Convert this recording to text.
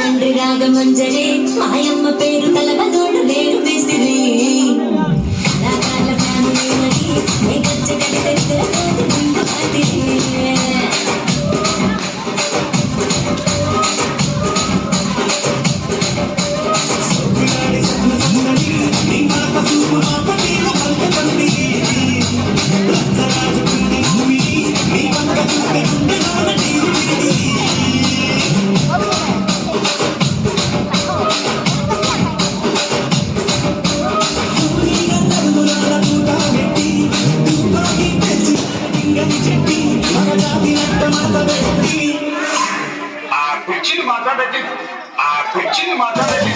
తండ్రి రాగమంజరే మాయమ్మ పేరు తలవనోడు నేను మేస్త్రి కళాకారుల ఫ్యామిలీ నది ఏ గచ్చ కడితే నిద్రపోదు గుండు పాతి కుర్చీని మాట్లాడండి